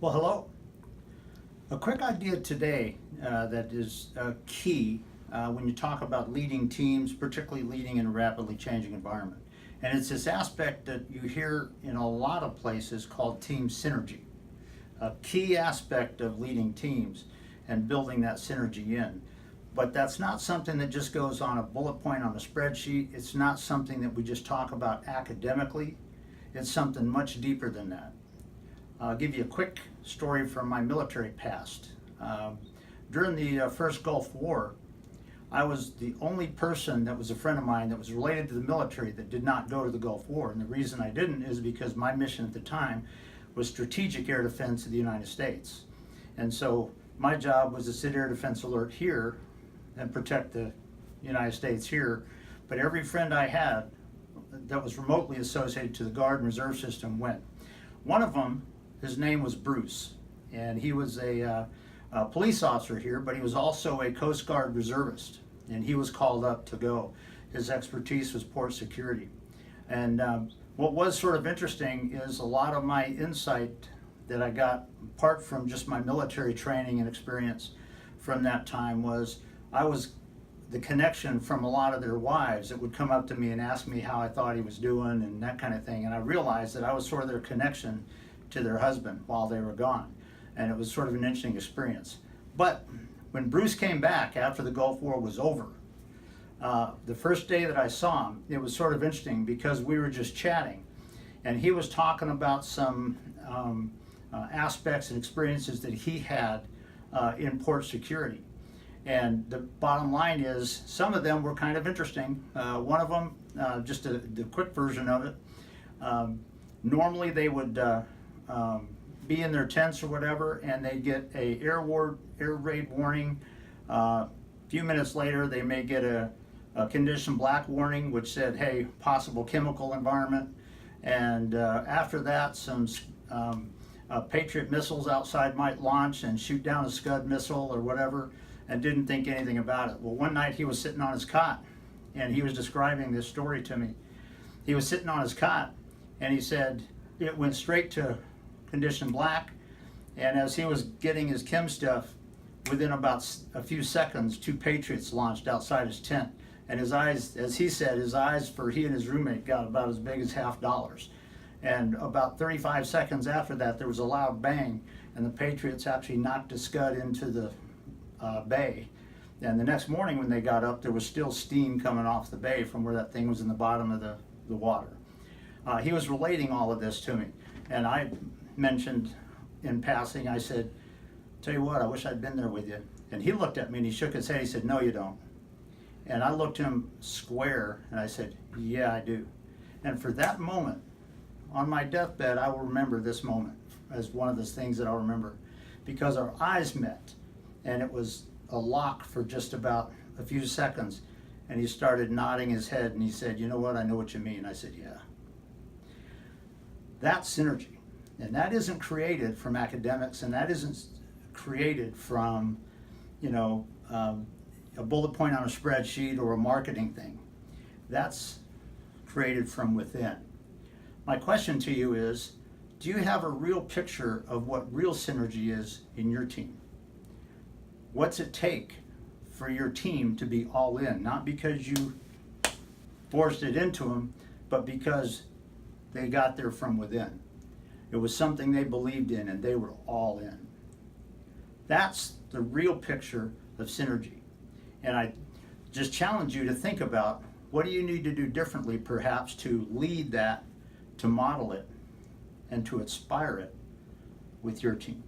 Well, hello. A quick idea today that is key when you talk about leading teams, particularly leading in a rapidly changing environment. And it's this aspect that you hear in a lot of places called team synergy. A key aspect of leading teams and building that synergy in. But that's not something that just goes on a bullet point on a spreadsheet. It's not something that we just talk about academically. It's something much deeper than that. I'll give you a quick story from my military past. During the first Gulf War, I was the only person that was a friend of mine that was related to the military that did not go to the Gulf War. And the reason I didn't is because my mission at the time was strategic air defense of the United States. And so my job was to sit air defense alert here and protect the United States here. But every friend I had that was remotely associated to the Guard and Reserve system went. One of them, his name was Bruce, and he was a police officer here, but he was also a Coast Guard reservist, and he was called up to go. His expertise was port security. And what was sort of interesting is a lot of my insight that I got, apart from just my military training and experience from that time, was I was the connection from a lot of their wives that would come up to me and ask me how I thought he was doing and that kind of thing. And I realized that I was sort of their connection to their husband while they were gone. And it was sort of an interesting experience. But when Bruce came back after the Gulf War was over, the first day that I saw him, it was sort of interesting because we were just chatting. And he was talking about some aspects and experiences that he had in port security. And the bottom line is, some of them were kind of interesting. One of them, just the quick version of it, normally they would be in their tents or whatever, and they'd get a air raid warning. A few minutes later, they may get a condition black warning, which said, hey, possible chemical environment. And after that, some Patriot missiles outside might launch and shoot down a Scud missile or whatever, and didn't think anything about it. Well, one night he was sitting on his cot, and he was describing this story to me. He was sitting on his cot, and he said it went straight to condition black, and as he was getting his chem stuff, within about a few seconds, 2 Patriots launched outside his tent, and his eyes, as he said, his eyes for he and his roommate got about as big as $50. And about 35 seconds after that, there was a loud bang, and the Patriots actually knocked a Scud into the bay. And the next morning when they got up, there was still steam coming off the bay from where that thing was in the bottom of the water. He was relating all of this to me, and I mentioned in passing, I said, tell you what, I wish I'd been there with you. And he looked at me and he shook his head. He said, no, you don't. And I looked him square and I said, yeah, I do. And for that moment, on my deathbed, I will remember this moment as one of those things that I'll remember, because our eyes met, and it was a lock for just about a few seconds. And he started nodding his head and he said, you know what, I know what you mean. I said, yeah. That's synergy. And that isn't created from academics, and that isn't created from, a bullet point on a spreadsheet or a marketing thing. That's created from within. My question to you is, do you have a real picture of what real synergy is in your team? What's it take for your team to be all in? Not because you forced it into them, but because they got there from within. It was something they believed in and they were all in. That's the real picture of synergy. And I just challenge you to think about, what do you need to do differently perhaps to lead that, to model it, and to inspire it with your team?